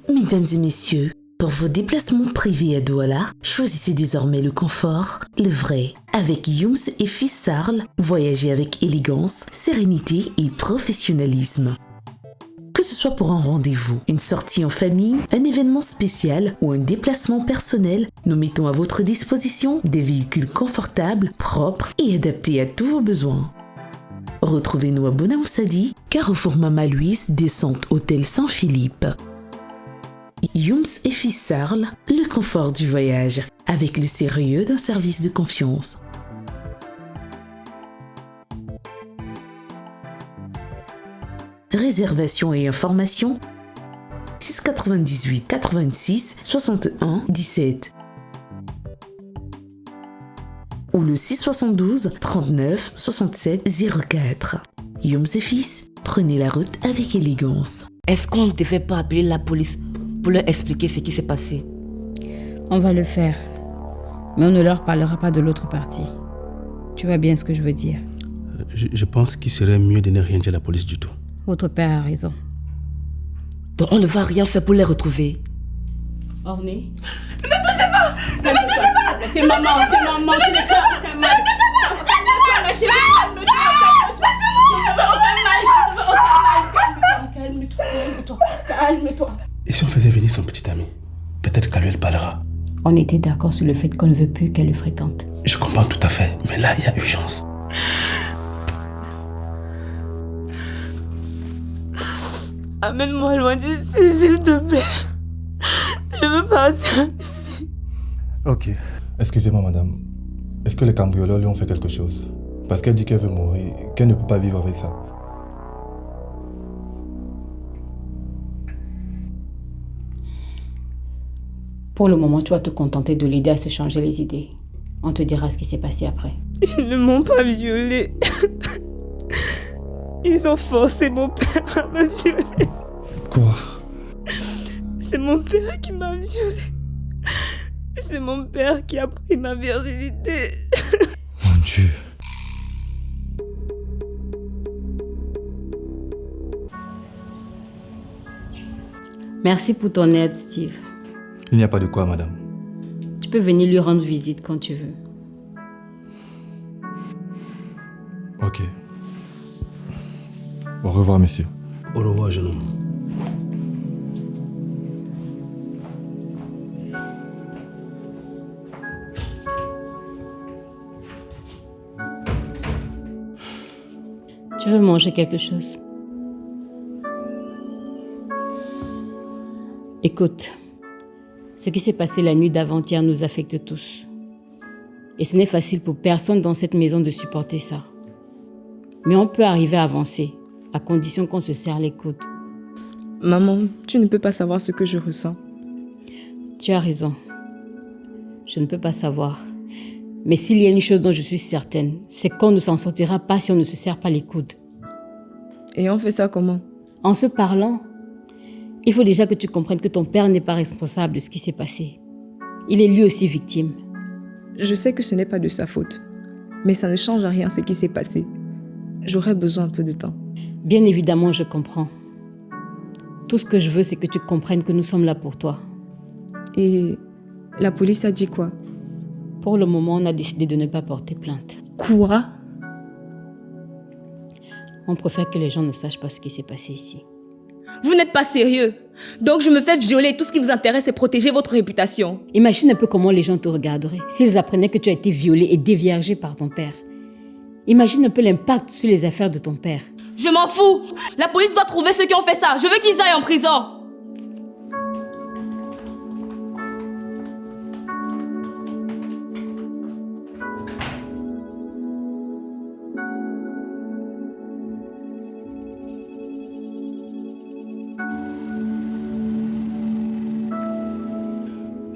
Mesdames et messieurs, pour vos déplacements privés à Douala, choisissez désormais le confort, le vrai. Avec Youms et Fils Sarl, voyagez avec élégance, sérénité et professionnalisme. Que ce soit pour un rendez-vous, une sortie en famille, un événement spécial ou un déplacement personnel, nous mettons à votre disposition des véhicules confortables, propres et adaptés à tous vos besoins. Retrouvez-nous à Bonamoussadi, Carrefour Mama Louise, descente Hôtel Saint-Philippe. Youms et Fils Sarl, le confort du voyage, avec le sérieux d'un service de confiance. Réservation et informations 698 86 61 17 ou le 672 39 67 04. Youms et Fils, prenez la route avec élégance. Est-ce qu'on ne devait pas appeler la police pour leur expliquer ce qui s'est passé? On va le faire, mais on ne leur parlera pas de l'autre partie. Tu vois bien ce que je veux dire. Je pense qu'il serait mieux de ne rien dire à la police du tout. Votre père a raison. Donc on ne va rien faire pour les retrouver. Orné. Ne me touchez pas! Ne me touchez pas! C'est maman, c'est maman, tu ne sais pas. Ne me touchez pas! Calme-toi. Calme-toi. Et si on faisait venir son petit ami? Peut-être qu'à lui elle parlera. On était d'accord sur le fait qu'on ne veut plus qu'elle le fréquente. Je comprends tout à fait, mais là il y a urgence. Amène-moi loin d'ici, s'il te plaît. Je veux partir d'ici. Ok. Excusez-moi, madame. Est-ce que les cambrioleurs lui ont fait quelque chose? Parce qu'elle dit qu'elle veut mourir, qu'elle ne peut pas vivre avec ça. Pour le moment, tu vas te contenter de l'aider à se changer les idées. On te dira ce qui s'est passé après. Ils ne m'ont pas violée. Ils ont forcé mon père à me violer. Quoi? C'est mon père qui m'a violée. C'est mon père qui a pris ma virginité. Mon Dieu. Merci pour ton aide, Steve. Il n'y a pas de quoi, madame. Tu peux venir lui rendre visite quand tu veux. Ok. Au revoir, monsieur. Au revoir, jeune homme. Tu veux manger quelque chose? Écoute, ce qui s'est passé la nuit d'avant-hier nous affecte tous. Et ce n'est facile pour personne dans cette maison de supporter ça. Mais on peut arriver à avancer, à condition qu'on se serre les coudes. Maman, tu ne peux pas savoir ce que je ressens. Tu as raison. Je ne peux pas savoir. Mais s'il y a une chose dont je suis certaine, c'est qu'on ne s'en sortira pas si on ne se serre pas les coudes. Et on fait ça comment? En se parlant, il faut déjà que tu comprennes que ton père n'est pas responsable de ce qui s'est passé. Il est lui aussi victime. Je sais que ce n'est pas de sa faute. Mais ça ne change à rien ce qui s'est passé. J'aurais besoin un peu de temps. Bien évidemment, je comprends. Tout ce que je veux, c'est que tu comprennes que nous sommes là pour toi. Et la police a dit quoi? Pour le moment, on a décidé de ne pas porter plainte. Quoi? On préfère que les gens ne sachent pas ce qui s'est passé ici. Vous n'êtes pas sérieux. Donc je me fais violer. Tout ce qui vous intéresse, c'est protéger votre réputation. Imagine un peu comment les gens te regarderaient s'ils apprenaient que tu as été violée et déviergée par ton père. Imagine un peu l'impact sur les affaires de ton père. Je m'en fous. La police doit trouver ceux qui ont fait ça. Je veux qu'ils aillent en prison.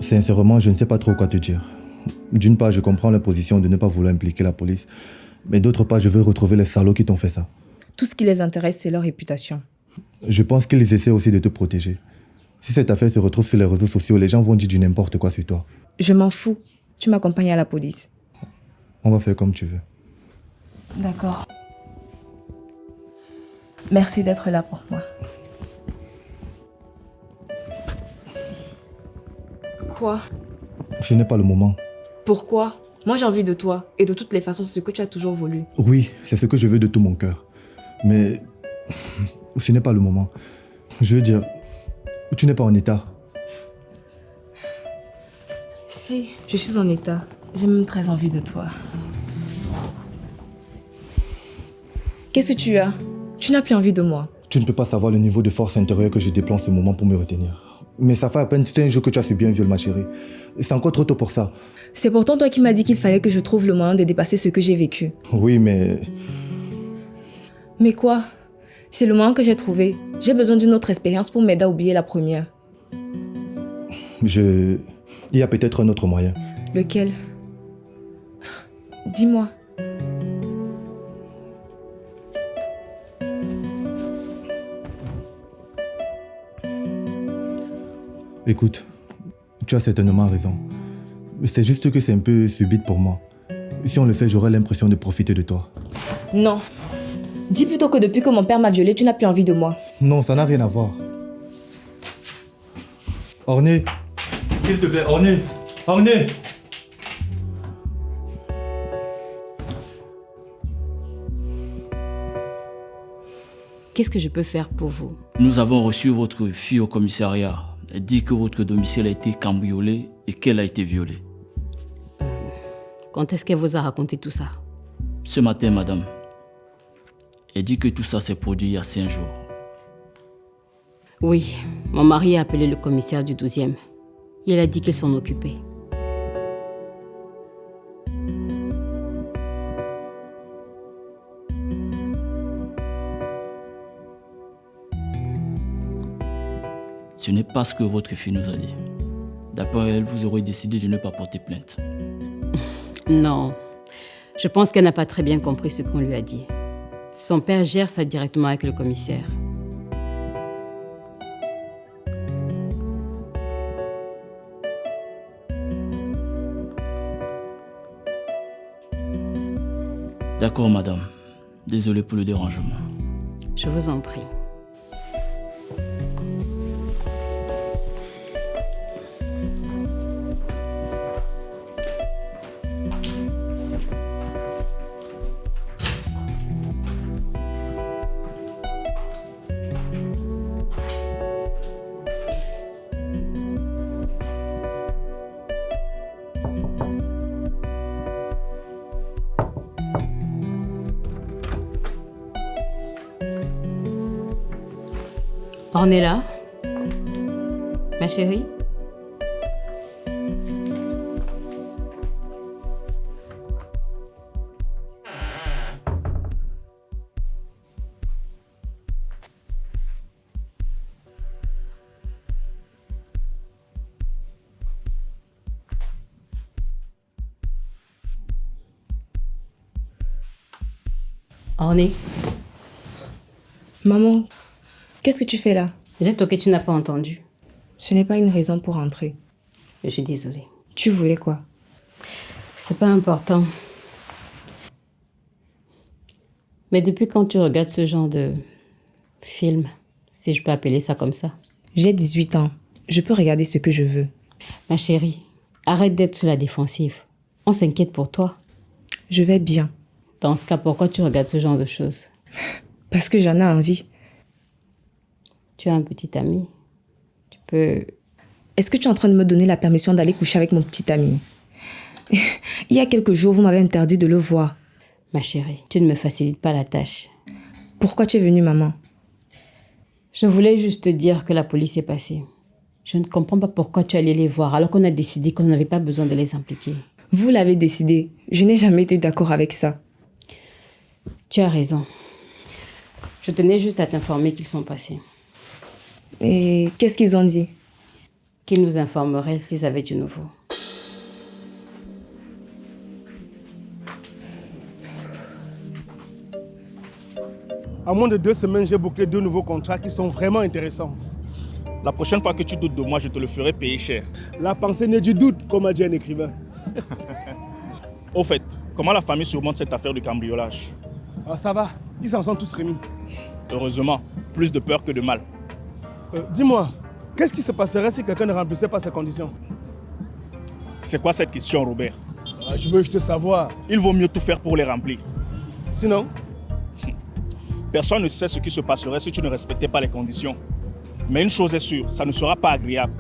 Sincèrement, je ne sais pas trop quoi te dire. D'une part, je comprends la position de ne pas vouloir impliquer la police. Mais d'autre part, je veux retrouver les salauds qui t'ont fait ça. Tout ce qui les intéresse, c'est leur réputation. Je pense qu'ils essaient aussi de te protéger. Si cette affaire se retrouve sur les réseaux sociaux, les gens vont dire du n'importe quoi sur toi. Je m'en fous. Tu m'accompagnes à la police. On va faire comme tu veux. D'accord. Merci d'être là pour moi. Quoi? Ce n'est pas le moment. Pourquoi? Moi j'ai envie de toi. Et de toutes les façons, c'est ce que tu as toujours voulu. Oui, c'est ce que je veux de tout mon cœur. Mais ce n'est pas le moment. Je veux dire, tu n'es pas en état. Si, je suis en état. J'ai même très envie de toi. Qu'est-ce que tu as? Tu n'as plus envie de moi. Tu ne peux pas savoir le niveau de force intérieure que je déploie en ce moment pour me retenir. Mais ça fait à peine 5 jours que tu as subi un viol, ma chérie. C'est encore trop tôt pour ça. C'est pourtant toi qui m'as dit qu'il fallait que je trouve le moyen de dépasser ce que j'ai vécu. Oui, mais... Mais quoi? C'est le moyen que j'ai trouvé. J'ai besoin d'une autre expérience pour m'aider à oublier la première. Il y a peut-être un autre moyen. Lequel? Dis-moi. Écoute, tu as certainement raison. C'est juste que c'est un peu subite pour moi. Si on le fait, j'aurais l'impression de profiter de toi. Non. Dis plutôt que depuis que mon père m'a violée, tu n'as plus envie de moi. Non, ça n'a rien à voir. Orné, s'il te plaît, Orné. Orné. Qu'est-ce que je peux faire pour vous? Nous avons reçu votre fille au commissariat. Elle dit que votre domicile a été cambriolé et qu'elle a été violée. Quand est-ce qu'elle vous a raconté tout ça? Ce matin, madame. Elle dit que tout ça s'est produit il y a 5 jours. Oui, mon mari a appelé le commissaire du 12e. Il a dit qu'il s'en occupait. Ce n'est pas ce que votre fille nous a dit. D'après elle, vous aurez décidé de ne pas porter plainte. Non, je pense qu'elle n'a pas très bien compris ce qu'on lui a dit. Son père gère ça directement avec le commissaire. D'accord, madame. Désolé pour le dérangement. Je vous en prie. On est là, ma chérie? On est. Maman, qu'est-ce que tu fais là? J'ai toqué, tu n'as pas entendu. Ce n'est pas une raison pour rentrer. Je suis désolée. Tu voulais quoi? C'est pas important. Mais depuis quand tu regardes ce genre de film, si je peux appeler ça comme ça? J'ai 18 ans. Je peux regarder ce que je veux. Ma chérie, arrête d'être sur la défensive. On s'inquiète pour toi. Je vais bien. Dans ce cas, pourquoi tu regardes ce genre de choses? Parce que j'en ai envie. Tu as un petit ami. Tu peux... Est-ce que tu es en train de me donner la permission d'aller coucher avec mon petit ami? Il y a quelques jours, vous m'avez interdit de le voir. Ma chérie, tu ne me facilites pas la tâche. Pourquoi tu es venue, maman? Je voulais juste te dire que la police est passée. Je ne comprends pas pourquoi tu allais les voir alors qu'on a décidé qu'on n'avait pas besoin de les impliquer. Vous l'avez décidé. Je n'ai jamais été d'accord avec ça. Tu as raison. Je tenais juste à t'informer qu'ils sont passés. Et qu'est-ce qu'ils ont dit? Qu'ils nous informeraient s'ils avaient du nouveau. En moins de 2 semaines, j'ai bouclé 2 nouveaux contrats qui sont vraiment intéressants. La prochaine fois que tu doutes de moi, je te le ferai payer cher. La pensée naît du doute, comme a dit un écrivain. Au fait, comment la famille surmonte cette affaire du cambriolage? Ah, ça va, ils s'en sont tous remis. Heureusement, plus de peur que de mal. Dis-moi, qu'est-ce qui se passerait si quelqu'un ne remplissait pas ces conditions? C'est quoi cette question, Robert? Je veux juste savoir. Il vaut mieux tout faire pour les remplir. Sinon, Personne ne sait ce qui se passerait si tu ne respectais pas les conditions. Mais une chose est sûre, ça ne sera pas agréable.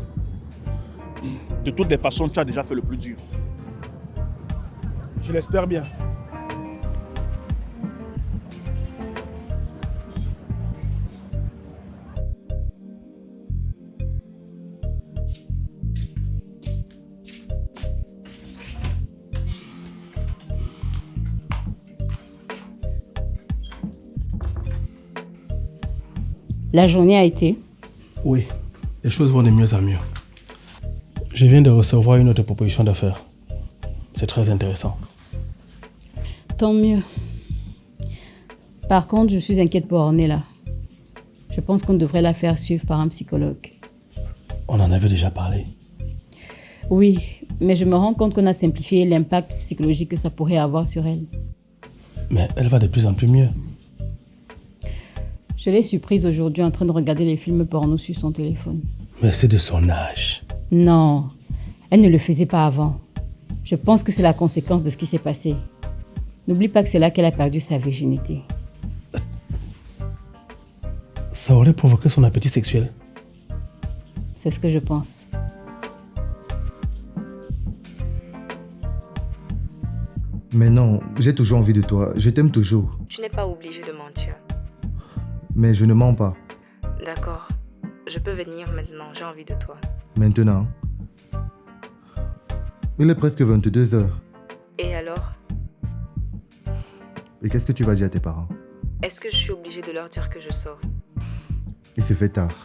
De toutes les façons, tu as déjà fait le plus dur. je l'espère bien. La journée a été? Oui, les choses vont de mieux en mieux. Je viens de recevoir une autre proposition d'affaires. C'est très intéressant. Tant mieux. Par contre, je suis inquiète pour Ornella. Je pense qu'on devrait la faire suivre par un psychologue. On en avait déjà parlé. Oui, mais je me rends compte qu'on a simplifié l'impact psychologique que ça pourrait avoir sur elle. Mais elle va de plus en plus mieux. Je l'ai surprise aujourd'hui en train de regarder les films porno sur son téléphone. Mais c'est de son âge. Non, elle ne le faisait pas avant. Je pense que c'est la conséquence de ce qui s'est passé. N'oublie pas que c'est là qu'elle a perdu sa virginité. Ça aurait provoqué son appétit sexuel. C'est ce que je pense. Mais non, j'ai toujours envie de toi. Je t'aime toujours. Tu n'es pas obligé de mentir. Mais je ne mens pas. D'accord. Je peux venir maintenant, j'ai envie de toi. Maintenant. Il est presque 22 heures. Et alors? Et qu'est-ce que tu vas dire à tes parents? Est-ce que je suis obligée de leur dire que je sors? Il se fait tard.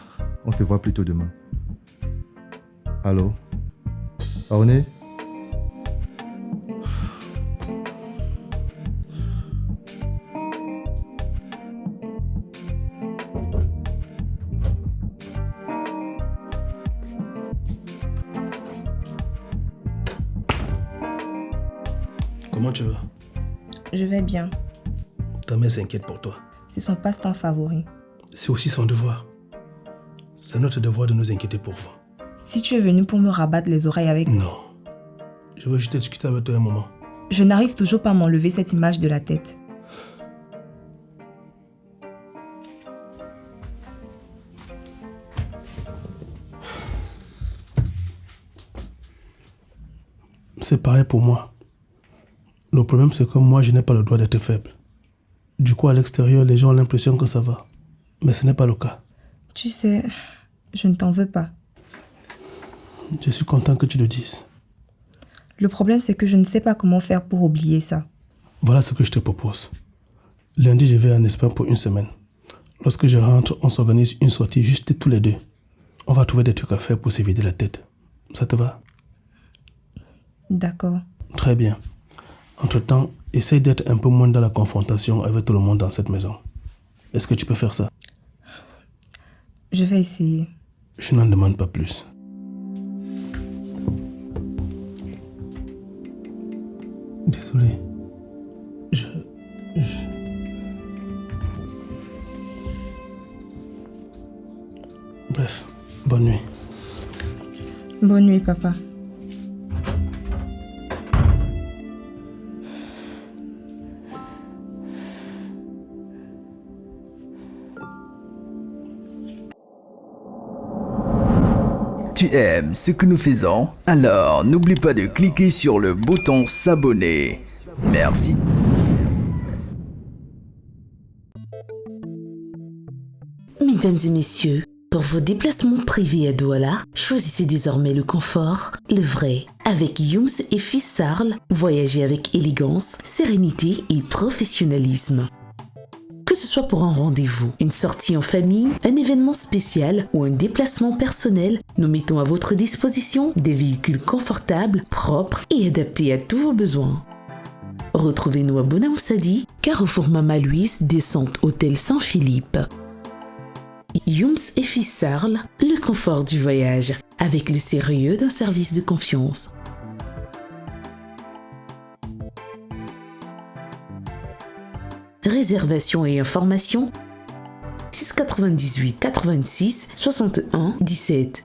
On se voit plutôt demain. Allô? Orné? Comment tu vas? Je vais bien. Ta mère s'inquiète pour toi. C'est son passe-temps favori. C'est aussi son devoir. C'est notre devoir de nous inquiéter pour vous. Si tu es venu pour me rabattre les oreilles avec... Non. Je veux juste discuter avec toi un moment. Je n'arrive toujours pas à m'enlever cette image de la tête. C'est pareil pour moi. Le problème, c'est que moi, je n'ai pas le droit d'être faible. Du coup, à l'extérieur, les gens ont l'impression que ça va. Mais ce n'est pas le cas. Tu sais, je ne t'en veux pas. Je suis content que tu le dises. Le problème, c'est que je ne sais pas comment faire pour oublier ça. Voilà ce que je te propose. Lundi, je vais en Espagne pour une semaine. Lorsque je rentre, on s'organise une sortie juste tous les deux. On va trouver des trucs à faire pour se vider la tête. Ça te va? D'accord. Très bien. Entre-temps, essaye d'être un peu moins dans la confrontation avec tout le monde dans cette maison. Est-ce que tu peux faire ça? Je vais essayer. Je n'en demande pas plus. Désolé. Bref, bonne nuit. Bonne nuit, papa. Tu aimes ce que nous faisons? Alors n'oublie pas de cliquer sur le bouton s'abonner. Merci. Mesdames et messieurs, pour vos déplacements privés à Douala, choisissez désormais le confort, le vrai. Avec Youms et Fissarl, voyagez avec élégance, sérénité et professionnalisme. Que ce soit pour un rendez-vous, une sortie en famille, un événement spécial ou un déplacement personnel, nous mettons à votre disposition des véhicules confortables, propres et adaptés à tous vos besoins. Retrouvez-nous à Bonamoussadi, Carrefour Mama Louise, descente Hôtel Saint-Philippe. Youms et Fissarl, le confort du voyage, avec le sérieux d'un service de confiance. Réservation et informations 698 86 61 17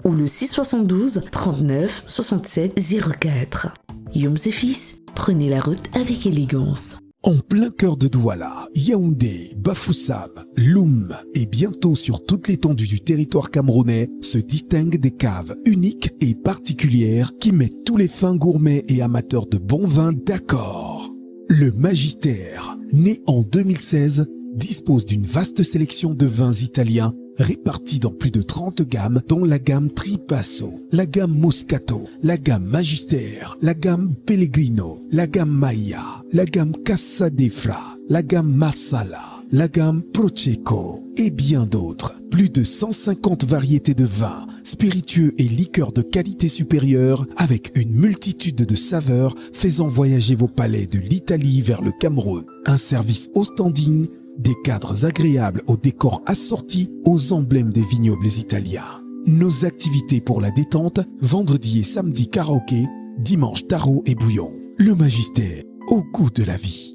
ou le 672 39 67 04. Youms et fils, prenez la route avec élégance. En plein cœur de Douala, Yaoundé, Bafoussam, Loum et bientôt sur toute l'étendue du territoire camerounais se distinguent des caves uniques et particulières qui mettent tous les fins gourmets et amateurs de bon vin d'accord. Le Magistère, né en 2016, dispose d'une vaste sélection de vins italiens répartis dans plus de 30 gammes, dont la gamme Tripasso, la gamme Moscato, la gamme Magistère, la gamme Pellegrino, la gamme Maya, la gamme Casadefla, la gamme Marsala, la gamme Prosecco et bien d'autres. Plus de 150 variétés de vins, spiritueux et liqueurs de qualité supérieure avec une multitude de saveurs faisant voyager vos palais de l'Italie vers le Cameroun. Un service au standing, des cadres agréables aux décors assortis aux emblèmes des vignobles italiens. Nos activités pour la détente, vendredi et samedi karaoké, dimanche tarot et bouillon. Le Magistère, au goût de la vie.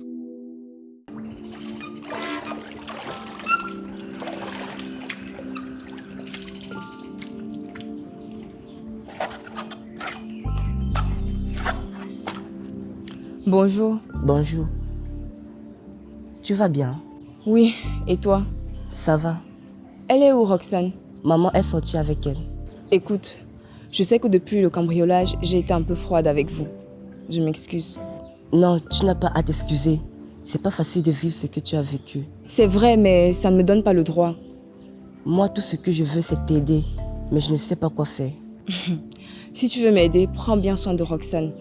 Bonjour. Bonjour. Tu vas bien? Oui, et toi? Ça va. Elle est où, Roxane? Maman est sortie avec elle. Écoute, je sais que depuis le cambriolage, j'ai été un peu froide avec vous. Je m'excuse. Non, tu n'as pas à t'excuser. C'est pas facile de vivre ce que tu as vécu. C'est vrai, mais ça ne me donne pas le droit. Moi, tout ce que je veux, c'est t'aider. Mais je ne sais pas quoi faire. Si tu veux m'aider, prends bien soin de Roxane.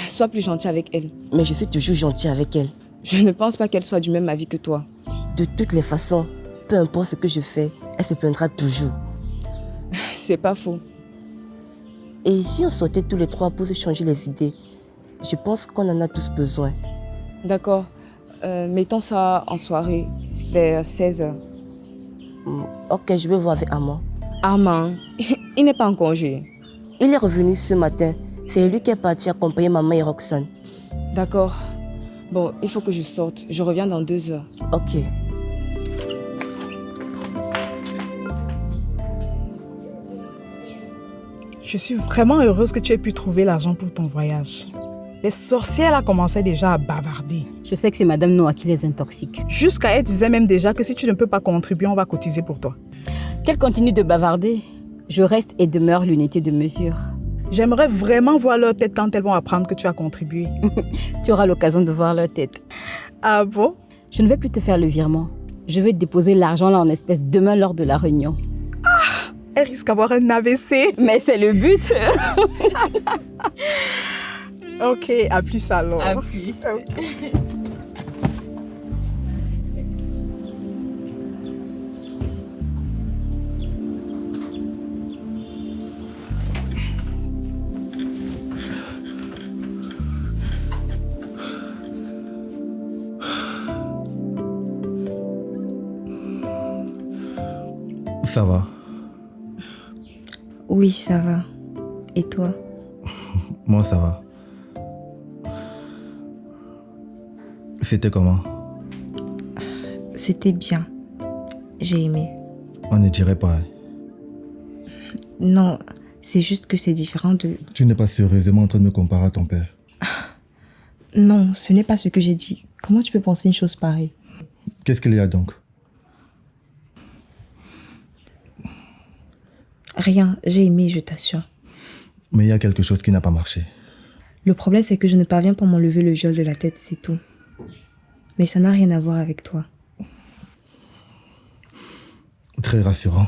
Sois plus gentil avec elle. Mais je suis toujours gentil avec elle. Je ne pense pas qu'elle soit du même avis que toi. De toutes les façons, peu importe ce que je fais, elle se plaindra toujours. C'est pas faux. Et si on sortait tous les trois pour se changer les idées? Je pense qu'on en a tous besoin. D'accord. Mettons ça en soirée, vers 16h. Ok, je vais voir avec Armand. Armand, il n'est pas en congé. Il est revenu ce matin. C'est lui qui est parti accompagner maman et Roxane. D'accord. Bon, il faut que je sorte. Je reviens dans 2 heures. Ok. Je suis vraiment heureuse que tu aies pu trouver l'argent pour ton voyage. Les sorcières là commençaient déjà à bavarder. Je sais que c'est Madame Noah qui les intoxique. Jusqu'à elle disait même déjà que si tu ne peux pas contribuer, on va cotiser pour toi. Qu'elle continue de bavarder. Je reste et demeure l'unité de mesure. J'aimerais vraiment voir leur tête quand elles vont apprendre que tu as contribué. Tu auras l'occasion de voir leur tête. Ah bon? Je ne vais plus te faire le virement. Je vais déposer l'argent là en espèces demain lors de la réunion. Ah! Elle risque d'avoir un AVC. Mais c'est le but. Ok, à plus alors. À plus. Okay. Ça va? Oui, ça va. Et toi? Moi, ça va. C'était comment? C'était bien. J'ai aimé. On ne dirait pas. Non, c'est juste que c'est différent de... Tu n'es pas sérieusement en train de me comparer à ton père? Non, ce n'est pas ce que j'ai dit. Comment tu peux penser une chose pareille? Qu'est-ce qu'il y a donc? Rien, j'ai aimé, je t'assure. Mais il y a quelque chose qui n'a pas marché. Le problème, c'est que je ne parviens pas à m'enlever le viol de la tête, c'est tout. Mais ça n'a rien à voir avec toi. Très rassurant.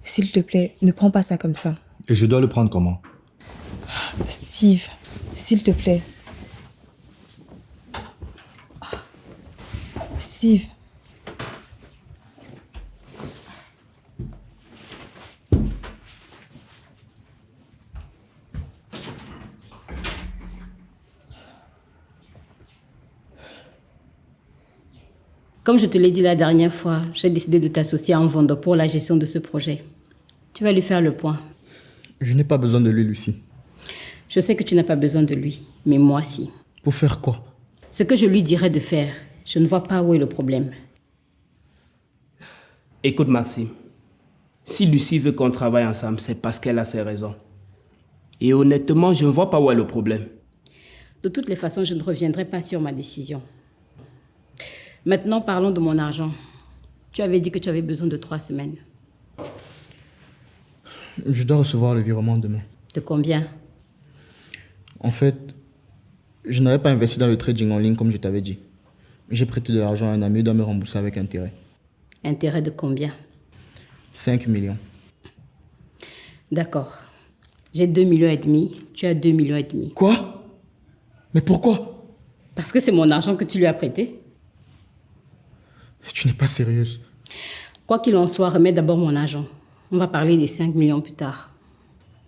S'il te plaît, ne prends pas ça comme ça. Et je dois le prendre comment? Steve, s'il te plaît. Steve. Comme je te l'ai dit la dernière fois, j'ai décidé de t'associer à un vendeur pour la gestion de ce projet. Tu vas lui faire le point. Je n'ai pas besoin de lui, Lucie. Je sais que tu n'as pas besoin de lui, mais moi si. Pour faire quoi? Ce que je lui dirais de faire, je ne vois pas où est le problème. Écoute Maxime, Si Lucie veut qu'on travaille ensemble, c'est parce qu'elle a ses raisons. Et honnêtement, je ne vois pas où est le problème. De toutes les façons, je ne reviendrai pas sur ma décision. Maintenant, parlons de mon argent. Tu avais dit que tu avais besoin de 3 semaines. Je dois recevoir le virement demain. De combien? En fait, je n'avais pas investi dans le trading en ligne comme je t'avais dit. J'ai prêté de l'argent à un ami, il doit me rembourser avec intérêt. Intérêt de combien? 5 millions. D'accord. J'ai 2,5 millions, tu as 2,5 millions. Quoi? Mais pourquoi? Parce que c'est mon argent que tu lui as prêté. Tu n'es pas sérieuse. Quoi qu'il en soit, remets d'abord mon argent. On va parler des 5 millions plus tard.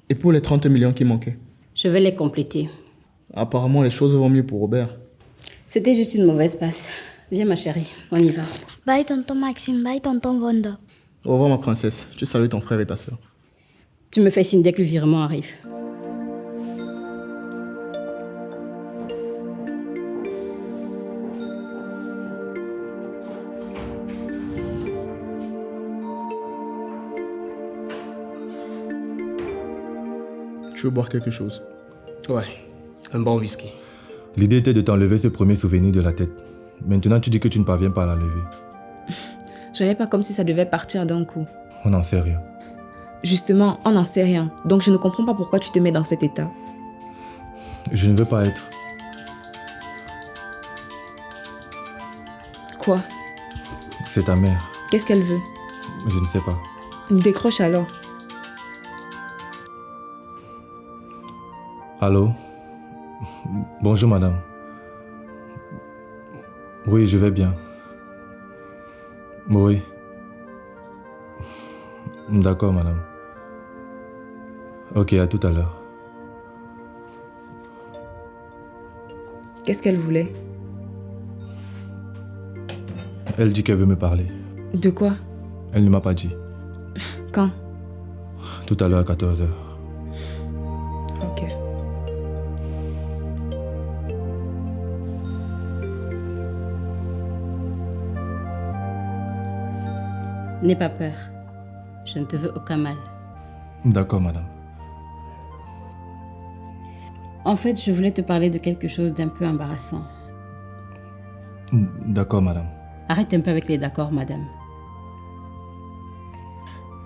Et pour les 30 millions qui manquaient? Je vais les compléter. Apparemment, les choses vont mieux pour Robert. C'était juste une mauvaise passe. Viens ma chérie, on y va. Bye tonton Maxime, bye tonton Wanda. Au revoir ma princesse. Tu salues ton frère et ta soeur. Tu me fais signe dès que le virement arrive. Tu veux boire quelque chose? Ouais, un bon whisky. L'idée était de t'enlever ce premier souvenir de la tête. Maintenant, tu dis que tu ne parviens pas à la lever. Je n'ai pas comme si ça devait partir d'un coup. On n'en sait rien. Justement, on n'en sait rien. Donc je ne comprends pas pourquoi tu te mets dans cet état. Je ne veux pas être. Quoi? C'est ta mère. Qu'est-ce qu'elle veut? Je ne sais pas. Décroche alors. Allô? Bonjour madame. Oui, je vais bien. Oui. D'accord madame. Ok, à tout à l'heure. Qu'est-ce qu'elle voulait? Elle dit qu'elle veut me parler. De quoi? Elle ne m'a pas dit. Quand? Tout à l'heure à 14h. Ok. N'aie pas peur. Je ne te veux aucun mal. D'accord, madame. En fait, je voulais te parler de quelque chose d'un peu embarrassant. D'accord, madame. Arrête un peu avec les d'accord, madame.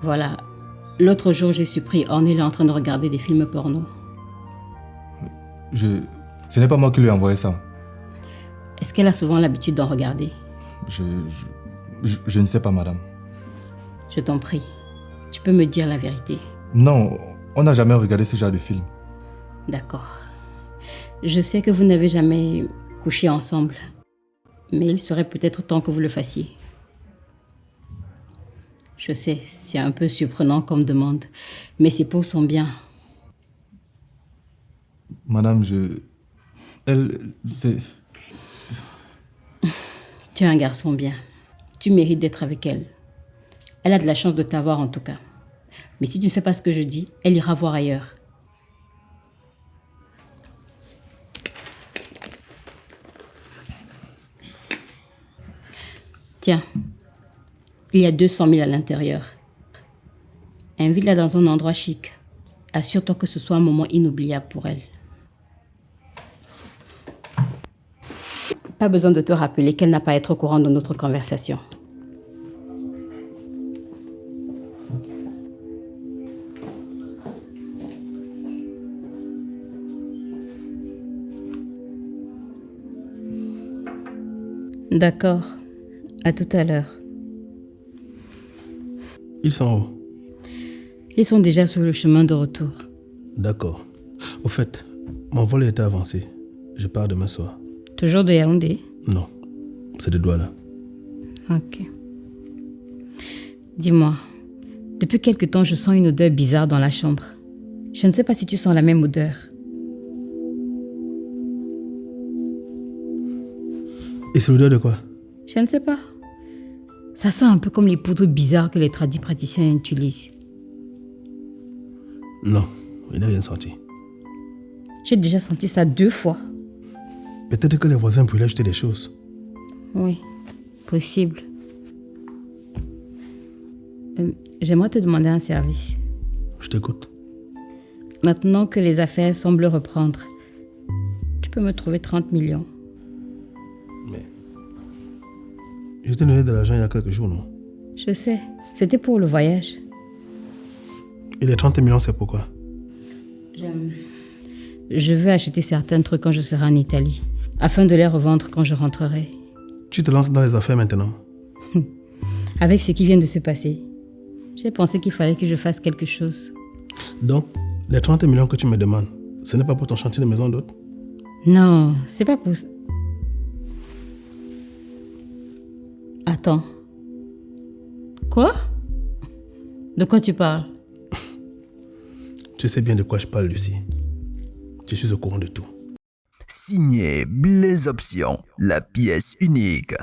Voilà. L'autre jour, j'ai surpris Ornella en train de regarder des films porno. Ce n'est pas moi qui lui ai envoyé ça. Est-ce qu'elle a souvent l'habitude d'en regarder? Je ne sais pas, madame. Je t'en prie. Tu peux me dire la vérité. Non, on n'a jamais regardé ce genre de film. D'accord. Je sais que vous n'avez jamais couché ensemble. Mais il serait peut-être temps que vous le fassiez. Je sais, c'est un peu surprenant comme demande. Mais c'est pour son bien. Madame, Tu es un garçon bien. Tu mérites d'être avec elle. Elle a de la chance de t'avoir en tout cas. Mais si tu ne fais pas ce que je dis, elle ira voir ailleurs. Tiens, il y a 200 000 à l'intérieur. Invite-la dans un endroit chic. Assure-toi que ce soit un moment inoubliable pour elle. Pas besoin de te rappeler qu'elle n'a pas à être au courant de notre conversation. D'accord. À tout à l'heure. Ils sont où? Ils sont déjà sur le chemin de retour. D'accord. Au fait, mon vol était avancé. Je pars demain soir. Toujours de Yaoundé? Non, c'est de Douala. Ok. Dis-moi, depuis quelque temps, je sens une odeur bizarre dans la chambre. Je ne sais pas si tu sens la même odeur. Et c'est l'odeur de quoi? Je ne sais pas. Ça sent un peu comme les poudres bizarres que les praticiens utilisent. Non, je n'ai rien senti. J'ai déjà senti ça 2 fois. Peut-être que les voisins pourraient acheter des choses. Oui, possible. J'aimerais te demander un service. Je t'écoute. Maintenant que les affaires semblent reprendre, tu peux me trouver 30 millions. Mais... Je t'ai donné de l'argent il y a quelques jours, non? Je sais. C'était pour le voyage. Et les 30 millions, c'est pourquoi? Je veux acheter certains trucs quand je serai en Italie, afin de les revendre quand je rentrerai. Tu te lances dans les affaires maintenant? Avec ce qui vient de se passer, j'ai pensé qu'il fallait que je fasse quelque chose. Donc, les 30 millions que tu me demandes, ce n'est pas pour ton chantier de maison d'hôte? Non, c'est pas pour ça. Attends. Quoi? De quoi tu parles? Tu sais bien de quoi je parle, Lucie. Je suis au courant de tout. Signé Blaise Option, la pièce unique.